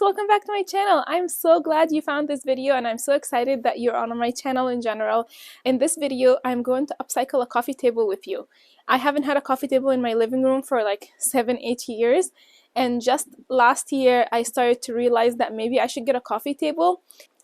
welcome back to my channel. I'm so glad you found this video and I'm so excited that you're on my channel in general. In this video, I'm going to upcycle a coffee table with you. I haven't had a coffee table in my living room for like 7-8 years, and just last year I started to realize that maybe I should get a coffee table.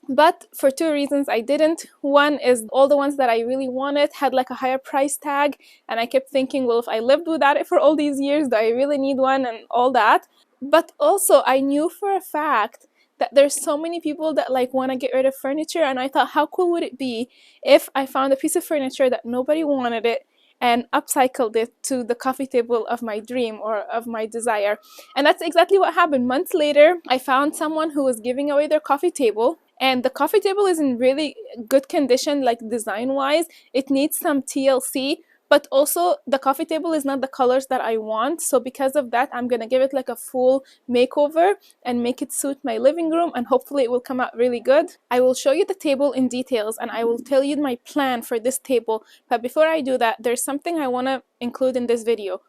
But for two reasons I didn't. One is all the ones that I really wanted had like a higher price tag, and I kept thinking, well, if I lived without it for all these years, do I really need one and all that? But also I knew for a fact that there's so many people that like want to get rid of furniture, and I thought, how cool would it be if I found a piece of furniture that nobody wanted it and upcycled it to the coffee table of my dream or of my desire. And that's exactly what happened. Months later, I found someone who was giving away their coffee table, and the coffee table is in really good condition, like design wise. It needs some TLC, but also the coffee table is not the colors that I want. So because of that, I'm gonna give it like a full makeover and make it suit my living room, and hopefully it will come out really good. I will show you the table in details and I will tell you my plan for this table. But before I do that, there's something I wanna include in this video.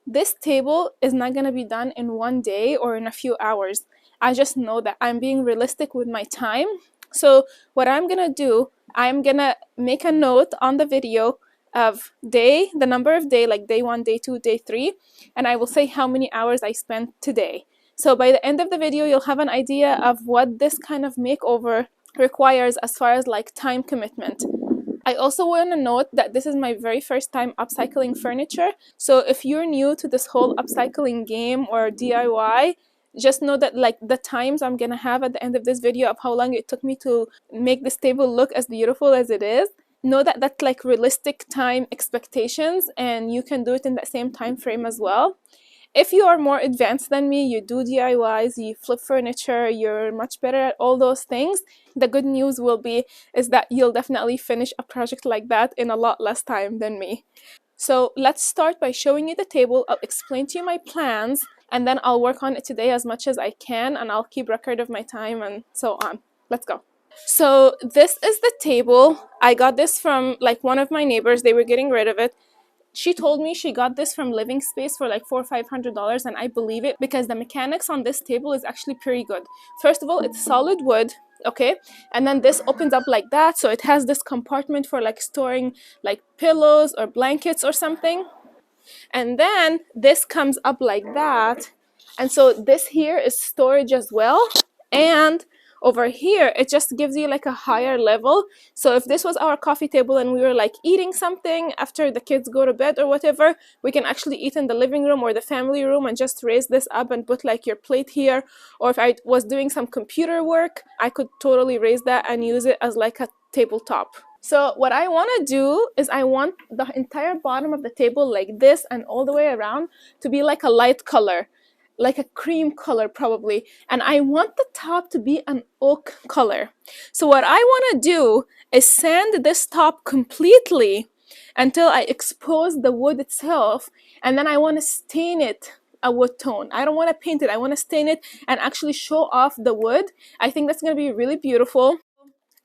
This table is not gonna be done in one day or in a few hours. I just know that I'm being realistic with my time. So what I'm gonna do, I'm gonna make a note on the video of day, the number of day, like day 1, day 2, day 3, and I will say how many hours I spent today. So by the end of the video, you'll have an idea of what this kind of makeover requires as far as like time commitment. I also want to note that this is my very first time upcycling furniture. So if you're new to this whole upcycling game or DIY, just know that like the times I'm gonna have at the end of this video of how long it took me to make this table look as beautiful as it is, know that that's like realistic time expectations, and you can do it in that same time frame as well. If you are more advanced than me, you do DIYs, you flip furniture, you're much better at all those things, the good news will be is that you'll definitely finish a project like that in a lot less time than me. So let's start by showing you the table. I'll explain to you my plans, and then I'll work on it today as much as I can, and I'll keep record of my time and so on. Let's go. So this is the table. I got this from like one of my neighbors. They were getting rid of it. She told me she got this from Living Space for like $400 or $500, and I believe it because the mechanics on this table is actually pretty good. First of all, it's solid wood, okay? And then this opens up like that, so it has this compartment for like storing like pillows or blankets or something. And then this comes up like that, and so this here is storage as well. And over here it just gives you like a higher level, so if this was our coffee table and we were like eating something after the kids go to bed or whatever, we can actually eat in the living room or the family room and just raise this up and put like your plate here. Or if I was doing some computer work, I could totally raise that and use it as like a tabletop. So what I want to do is I want the entire bottom of the table like this and all the way around to be like a light color, like a cream color probably, and I want the top to be an oak color. So what I want to do is sand this top completely until I expose the wood itself, and then I want to stain it a wood tone. I don't want to paint it, I want to stain it and actually show off the wood. I think that's going to be really beautiful.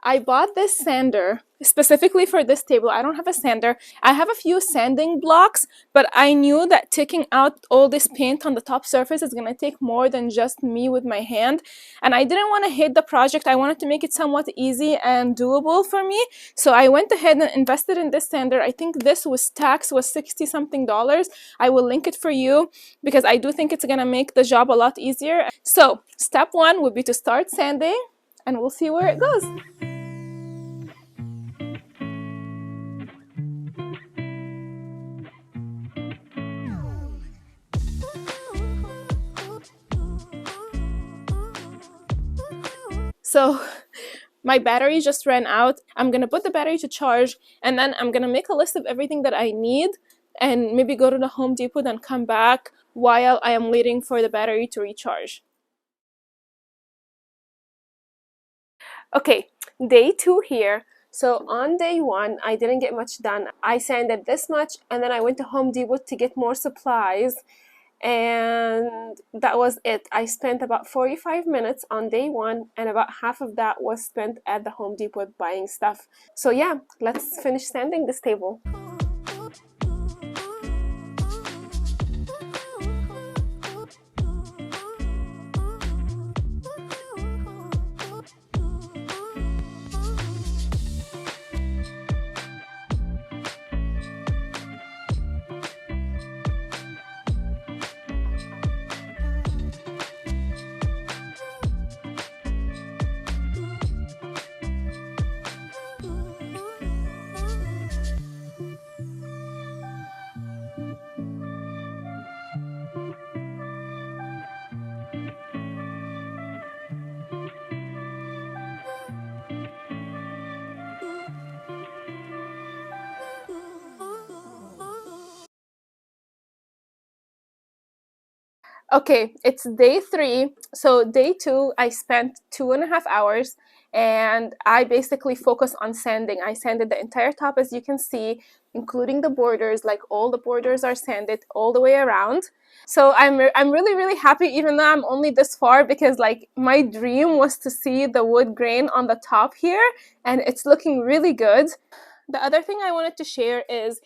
I bought this sander specifically for this table. I don't have a sander. I have a few sanding blocks, but I knew that taking out all this paint on the top surface is going to take more than just me with my hand. And I didn't want to hate the project. I wanted to make it somewhat easy and doable for me. So I went ahead and invested in this sander. I think this was tax was $60-something. I will link it for you because I do think it's going to make the job a lot easier. So step one would be to start sanding, and we'll see where it goes. So my battery just ran out. I'm gonna put the battery to charge, and then I'm gonna make a list of everything that I need and maybe go to the Home Depot and come back while I am waiting for the battery to recharge. Okay, day 2 here. So on day 1, I didn't get much done. I sanded this much, and then I went to Home Depot to get more supplies, and that was it. I spent about 45 minutes on day 1, and about half of that was spent at the Home Depot buying stuff. So yeah, let's finish sanding this table. Okay, it's day 3. So day 2, I spent 2.5 hours, and I basically focused on sanding. I sanded the entire top, as you can see, including the borders. Like, all the borders are sanded all the way around. So I'm really, really happy, even though I'm only this far, because like my dream was to see the wood grain on the top here, and it's looking really good. The other thing I wanted to share is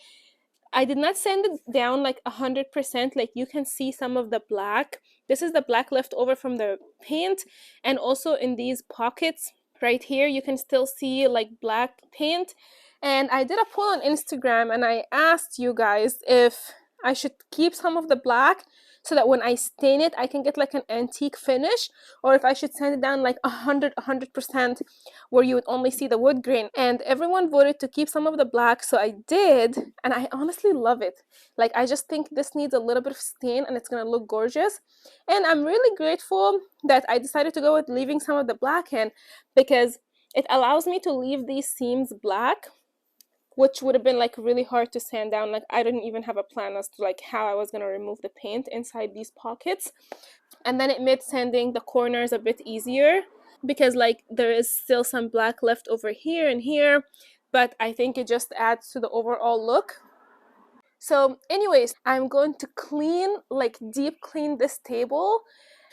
I did not sand it down like 100%. Like, you can see some of the black. This is the black left over from the paint, and also in these pockets right here, you can still see like black paint. And I did a poll on Instagram, and I asked you guys if I should keep some of the black so that when I stain it, I can get like an antique finish, or if I should sand it down like 100% where you would only see the wood grain. And everyone voted to keep some of the black, so I did, and I honestly love it. Like, I just think this needs a little bit of stain, and it's gonna look gorgeous. And I'm really grateful that I decided to go with leaving some of the black in, because it allows me to leave these seams black, which would have been like really hard to sand down. Like, I didn't even have a plan as to like how I was going to remove the paint inside these pockets. And then it made sanding the corners a bit easier, because like there is still some black left over here and here, but I think it just adds to the overall look. So anyways, I'm going to clean, like deep clean this table.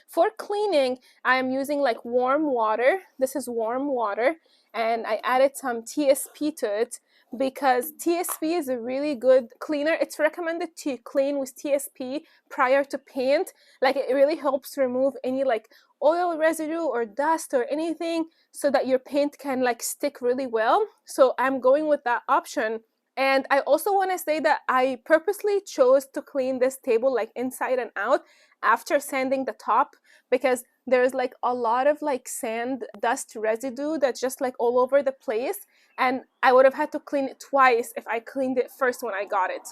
For cleaning, I'm using like warm water. This is warm water, and I added some TSP to it because TSP is a really good cleaner. It's recommended to clean with TSP prior to paint. Like, it really helps remove any like oil residue or dust or anything, so that your paint can like stick really well. So I'm going with that option. And I also want to say that I purposely chose to clean this table like inside and out after sanding the top, because there's like a lot of like sand dust residue that's just like all over the place, and I would have had to clean it twice if I cleaned it first when I got it.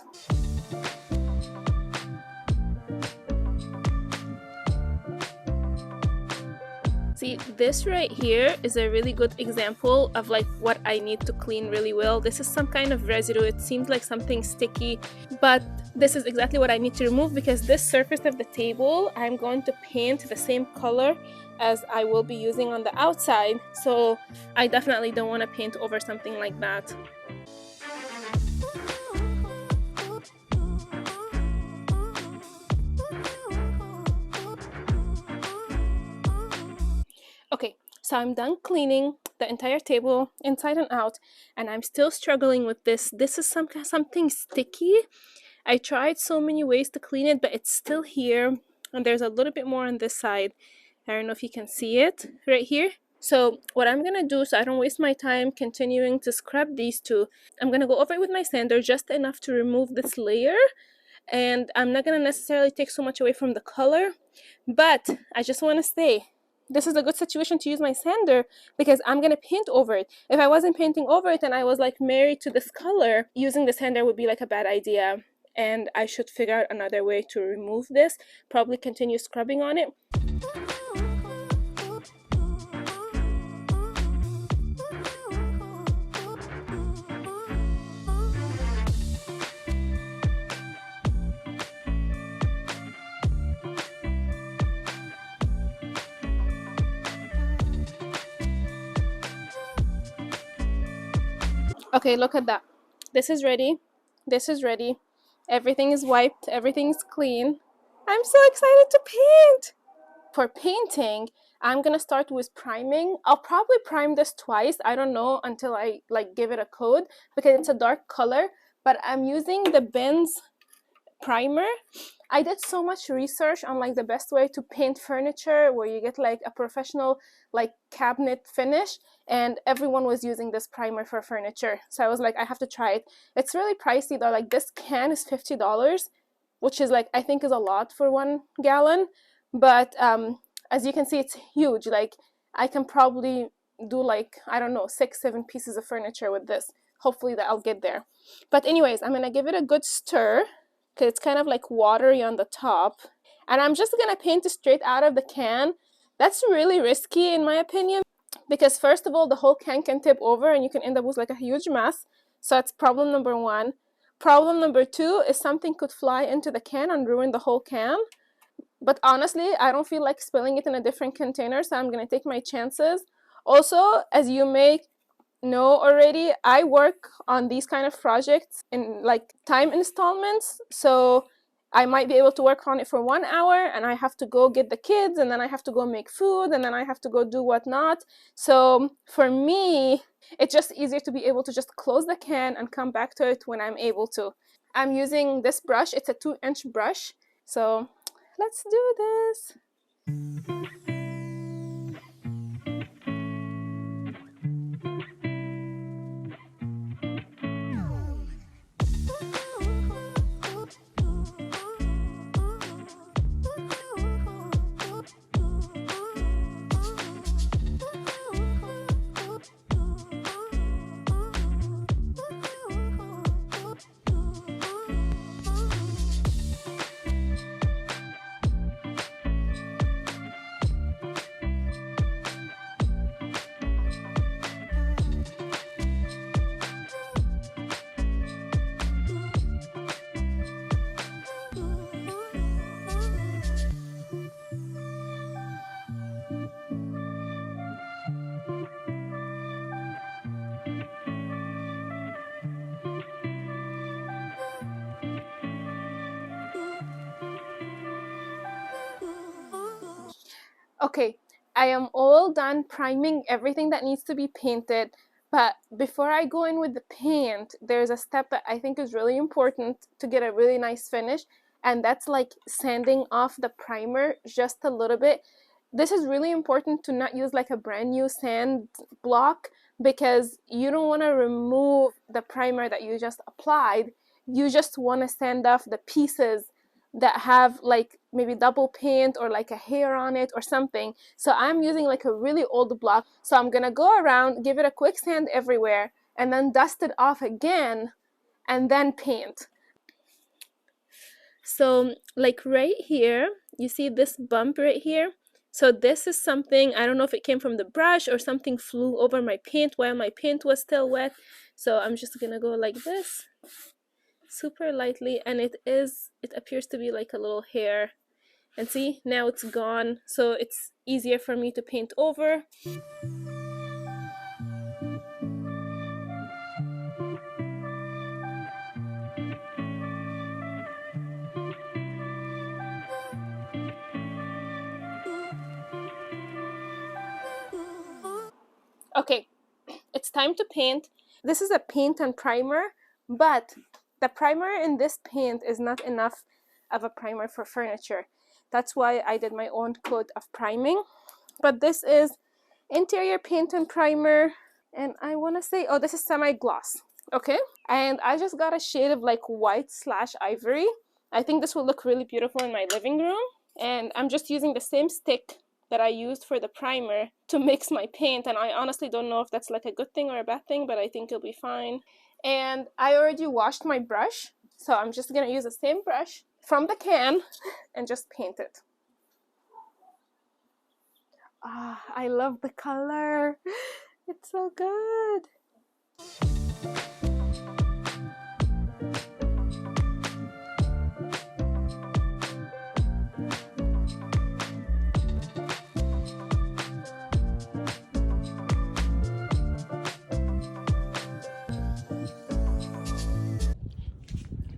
See, this right here is a really good example of like what I need to clean really well. This is some kind of residue. It seems like something sticky, but this is exactly what I need to remove, because this surface of the table, I'm going to paint the same color as I will be using on the outside. So I definitely don't want to paint over something like that. Okay, so I'm done cleaning the entire table inside and out, and I'm still struggling with this. This is something sticky. I tried so many ways to clean it, but it's still here, and there's a little bit more on this side. I don't know if you can see it right here. So what I'm gonna do, so I don't waste my time continuing to scrub these two, I'm gonna go over it with my sander just enough to remove this layer, and I'm not gonna necessarily take so much away from the color, but I just want to say this is a good situation to use my sander, because I'm gonna paint over it. If I wasn't painting over it and I was like married to this color, using the sander would be like a bad idea, and I should figure out another way to remove this, probably continue scrubbing on it. Okay, look at that. This is ready. This is ready. Everything is wiped. Everything's clean. I'm so excited to paint. For painting, I'm gonna start with priming. I'll probably prime this twice. I don't know until I like give it a coat, because it's a dark color. But I'm using the Ben's primer. I did so much research on like the best way to paint furniture where you get like a professional like cabinet finish, and everyone was using this primer for furniture. So I was like, I have to try it. It's really pricey though. Like, this can is $50, which is like, I think is a lot for 1 gallon. But as you can see, it's huge. Like, I can probably do like, I don't know, 6-7 pieces of furniture with this. Hopefully that I'll get there. But anyways, I'm gonna give it a good stir, because it's kind of like watery on the top. And I'm just gonna paint it straight out of the can. That's really risky in my opinion, because first of all, the whole can tip over and you can end up with like a huge mess. So that's problem number 1. Problem number 2 is something could fly into the can and ruin the whole can. But honestly, I don't feel like spilling it in a different container, so I'm gonna take my chances. Also, as you may know already, I work on these kind of projects in like time installments, so I might be able to work on it for 1 hour, and I have to go get the kids, and then I have to go make food, and then I have to go do whatnot. So for me, it's just easier to be able to just close the can and come back to it when I'm able to. I'm using this brush. It's a 2-inch brush, so let's do this. Okay, I am all done priming everything that needs to be painted, but before I go in with the paint, there's a step that I think is really important to get a really nice finish, and that's like sanding off the primer just a little bit. This is really important to not use like a brand new sand block, because you don't want to remove the primer that you just applied. You just want to sand off the pieces that have like maybe double paint or like a hair on it or something. So I'm using like a really old block. So I'm gonna go around, give it a quick sand everywhere, and then dust it off again and then paint. So like right here, you see this bump right here? So this is something, I don't know if it came from the brush or something flew over my paint while my paint was still wet. So I'm just gonna go like this, super lightly, and it appears to be like a little hair, and see, now it's gone, so it's easier for me to paint over. Okay, it's time to paint. This is a paint and primer, but the primer in this paint is not enough of a primer for furniture. That's why I did my own coat of priming. But this is interior paint and primer, and I want to say, oh, this is semi-gloss. Okay, and I just got a shade of like white/ivory. I think this will look really beautiful in my living room, and I'm just using the same stick that I used for the primer to mix my paint, and I honestly don't know if that's like a good thing or a bad thing, but I think it'll be fine. And I already washed my brush, so I'm just gonna use the same brush from the can and just paint it. Ah, I love the color. It's so good.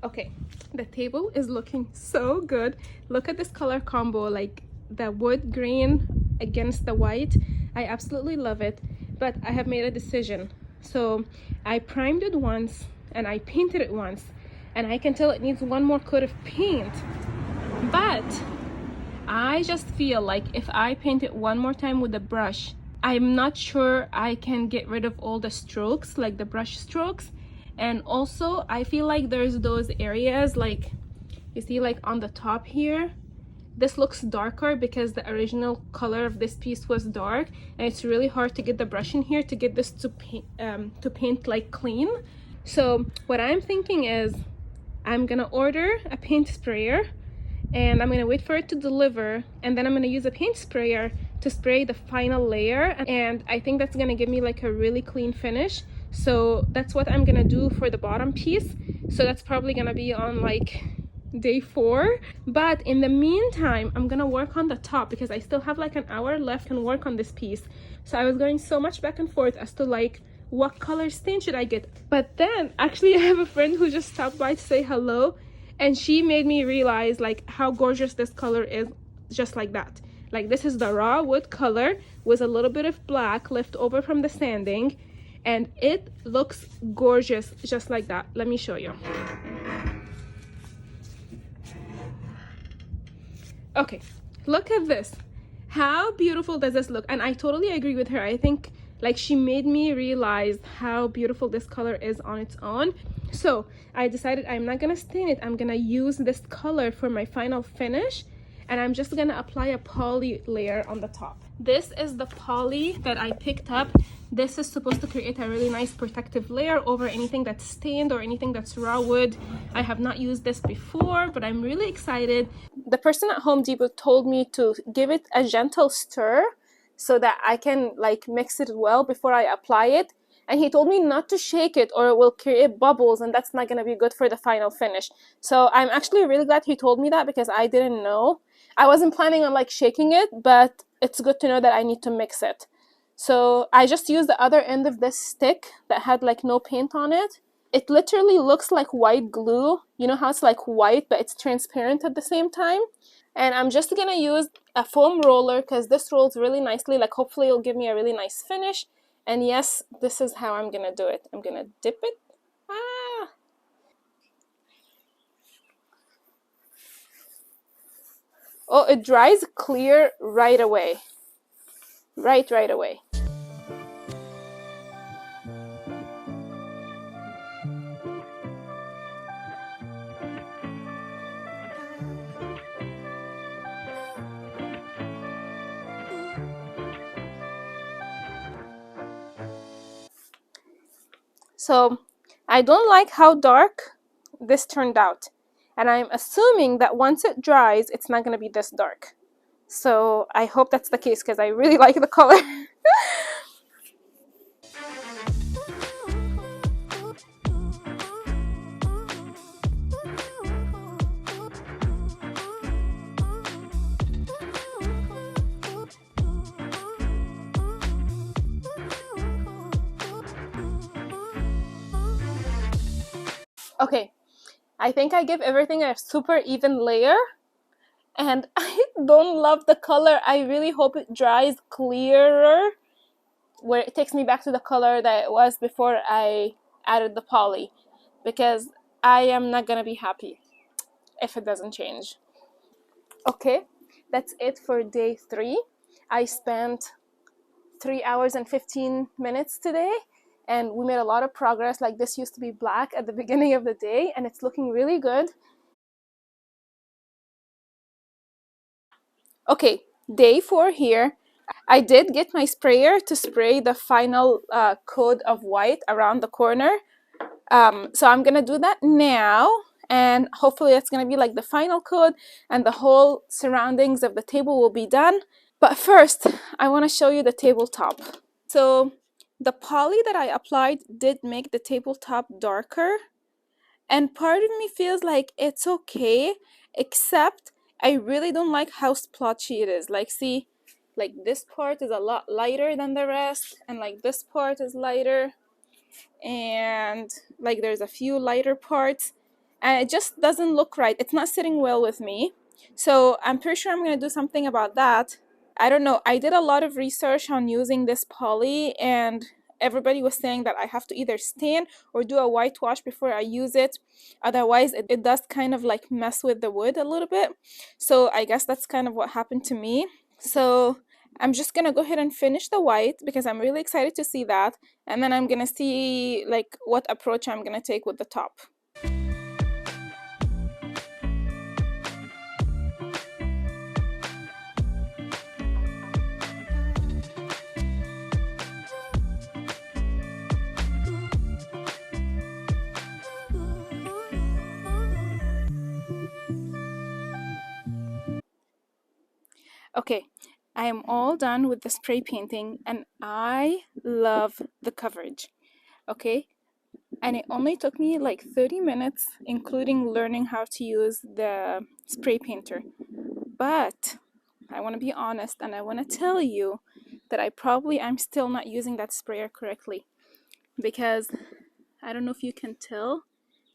Okay, the table is looking so good. Look at this color combo, like the wood grain against the white. I absolutely love it, but I have made a decision. So I primed it once and I painted it once, and I can tell it needs one more coat of paint, but I just feel like if I paint it one more time with the brush, I'm not sure I can get rid of all the strokes, like the brush strokes. And also I feel like there's those areas, like you see, like on the top here, this looks darker because the original color of this piece was dark, and it's really hard to get the brush in here to get this to paint like clean. So what I'm thinking is I'm gonna order a paint sprayer, and I'm gonna wait for it to deliver, and then I'm gonna use a paint sprayer to spray the final layer, and I think that's gonna give me like a really clean finish. So that's what I'm gonna do for the bottom piece. So that's probably gonna be on like day 4. But in the meantime, I'm gonna work on the top because I still have like an hour left and work on this piece. So I was going so much back and forth as to like what color stain should I get. But then actually I have a friend who just stopped by to say hello, and she made me realize like how gorgeous this color is, just like that. Like this is the raw wood color with a little bit of black left over from the sanding, and it looks gorgeous just like that. Let me show you. Okay, look at this. How beautiful does this look? And I totally agree with her. I think like she made me realize how beautiful this color is on its own. So I decided I'm not gonna stain it. I'm gonna use this color for my final finish, and I'm just gonna apply a poly layer on the top. This is the poly that I picked up. This is supposed to create a really nice protective layer over anything that's stained or anything that's raw wood. I have not used this before, but I'm really excited. The person at Home Depot told me to give it a gentle stir so that I can like mix it well before I apply it. And he told me not to shake it or it will create bubbles, and that's not going to be good for the final finish. So I'm actually really glad he told me that because I didn't know. I wasn't planning on like shaking it, but it's good to know that I need to mix it. So I just used the other end of this stick that had like no paint on it. It literally looks like white glue. You know how it's like white, but it's transparent at the same time? And I'm just gonna use a foam roller because this rolls really nicely. Like hopefully it'll give me a really nice finish. And yes, this is how I'm gonna do it. I'm gonna dip it. Ah! Oh, it dries clear right away. Right away. So I don't like how dark this turned out. And I'm assuming that once it dries, it's not going to be this dark. So I hope that's the case because I really like the color. Okay, I think I give everything a super even layer. And I don't love the color. I really hope it dries clearer, where it takes me back to the color that it was before I added the poly, because I am not gonna be happy if it doesn't change. Okay, that's it for day 3. I spent 3 hours and 15 minutes today, and we made a lot of progress. Like this used to be black at the beginning of the day, and it's looking really good. Okay, day 4 here. I did get my sprayer to spray the final coat of white around the corner. So I'm gonna do that now, and hopefully that's gonna be like the final coat and the whole surroundings of the table will be done. But first, I wanna show you the tabletop. So the poly that I applied did make the tabletop darker, and part of me feels like it's okay, except I really don't like how splotchy it is. Like see, like this part is a lot lighter than the rest, and like this part is lighter, and like there's a few lighter parts, and it just doesn't look right. It's not sitting well with me. So I'm pretty sure I'm gonna do something about that. I don't know. I did a lot of research on using this poly, and everybody was saying that I have to either stain or do a whitewash before I use it. Otherwise, it does kind of like mess with the wood a little bit. So I guess that's kind of what happened to me. So I'm just gonna go ahead and finish the white because I'm really excited to see that. And then I'm gonna see like what approach I'm gonna take with the top. Okay, I am all done with the spray painting and I love the coverage. Okay, and it only took me like 30 minutes, including learning how to use the spray painter. But I want to be honest, and I want to tell you that I'm still not using that sprayer correctly, because I don't know if you can tell,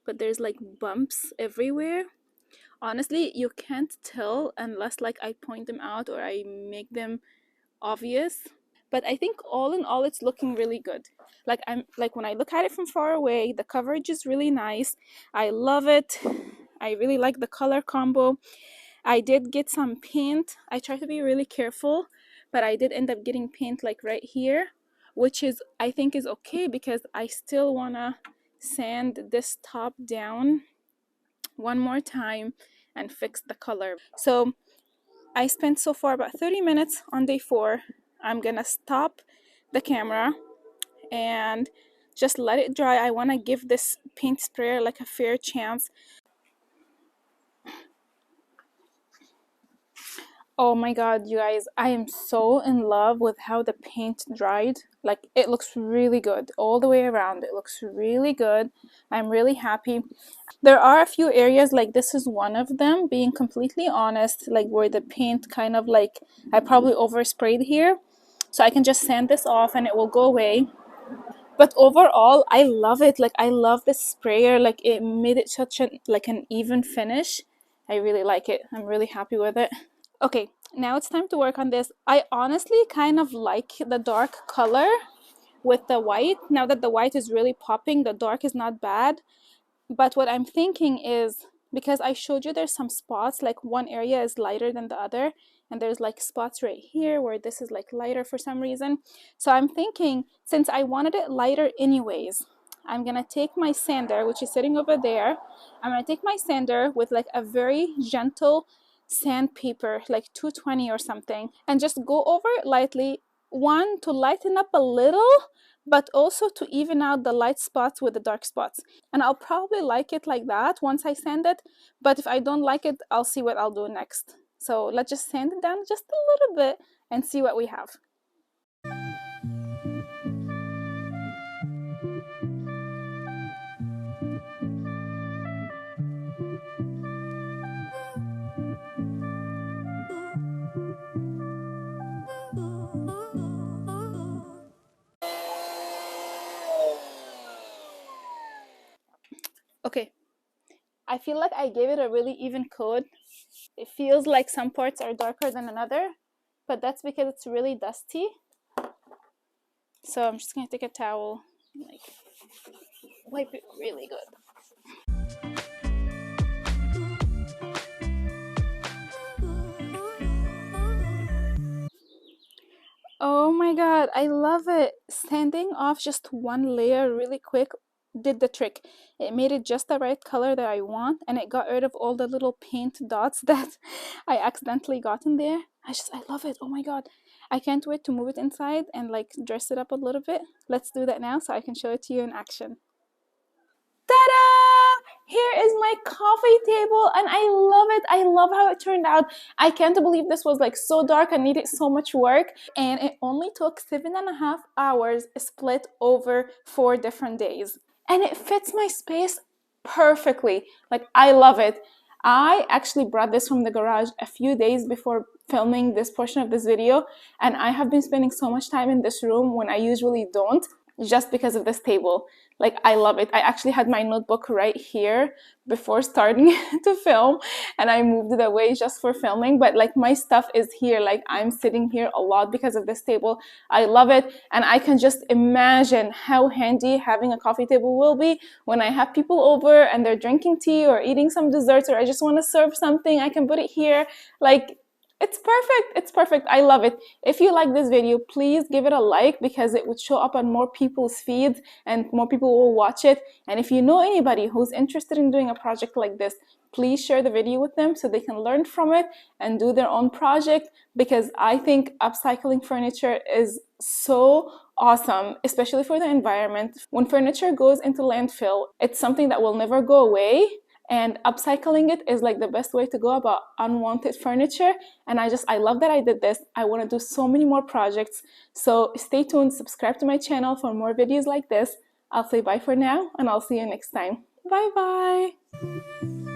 but there's like bumps everywhere. Honestly, you can't tell unless like I point them out or I make them obvious. But I think all in all, it's looking really good. Like when I look at it from far away, the coverage is really nice. I love it. I really like the color combo. I did get some paint. I try to be really careful, but I did end up getting paint like right here, which is I think is okay, because I still wanna sand this top down one more time and fix the color. So I spent so far about 30 minutes on day 4. I'm gonna stop the camera and just let it dry. I want to give this paint sprayer like a fair chance. Oh my god, you guys, I am so in love with how the paint dried. Like, it looks really good all the way around. It looks really good. I'm really happy. There are a few areas, like this is one of them, being completely honest, like where the paint kind of like, I probably oversprayed here. So I can just sand this off and it will go away. But overall, I love it. Like, I love the sprayer. Like, it made it such an even finish. I really like it. I'm really happy with it. Okay, now it's time to work on this. I honestly kind of like the dark color with the white. Now that the white is really popping, the dark is not bad. But what I'm thinking is, because I showed you there's some spots, like one area is lighter than the other, and there's like spots right here where this is like lighter for some reason. So I'm thinking, since I wanted it lighter anyways, I'm gonna take my sander, which is sitting over there. I'm gonna take my sander with like a very gentle sandpaper, like 220 or something, and just go over it lightly. One, to lighten up a little, but also to even out the light spots with the dark spots. And I'll probably like it like that once I sand it, but if I don't like it, I'll see what I'll do next. So let's just sand it down just a little bit and see what we have. Okay, I feel like I gave it a really even coat. It feels like some parts are darker than another, but that's because it's really dusty. So I'm just gonna take a towel and like wipe it really good. Oh my god, I love it. Sanding off just one layer really quick did the trick. It made it just the right color that I want, and it got rid of all the little paint dots that I accidentally got in there. I love it. Oh my god. I can't wait to move it inside and like dress it up a little bit. Let's do that now so I can show it to you in action. Ta-da! Here is my coffee table, and I love it. I love how it turned out. I can't believe this was like so dark and needed so much work, and it only took 7.5 hours split over 4 different days. And it fits my space perfectly. Like, I love it. I actually brought this from the garage a few days before filming this portion of this video, and I have been spending so much time in this room when I usually don't, just because of this table. Like, I love it. I actually had my notebook right here before starting to film, and I moved it away just for filming, but like my stuff is here. Like, I'm sitting here a lot because of this table. I love it, and I can just imagine how handy having a coffee table will be when I have people over and they're drinking tea or eating some desserts, or I just want to serve something. I can put it here. Like, it's perfect. It's perfect. I love it. If you like this video, please give it a like, because it would show up on more people's feeds and more people will watch it. And if you know anybody who's interested in doing a project like this, please share the video with them so they can learn from it and do their own project, because I think upcycling furniture is so awesome, especially for the environment. When furniture goes into landfill, it's something that will never go away. And upcycling it is like the best way to go about unwanted furniture. And I love that I did this. I want to do so many more projects. So stay tuned, subscribe to my channel for more videos like this. I'll say bye for now, and I'll see you next time. Bye bye!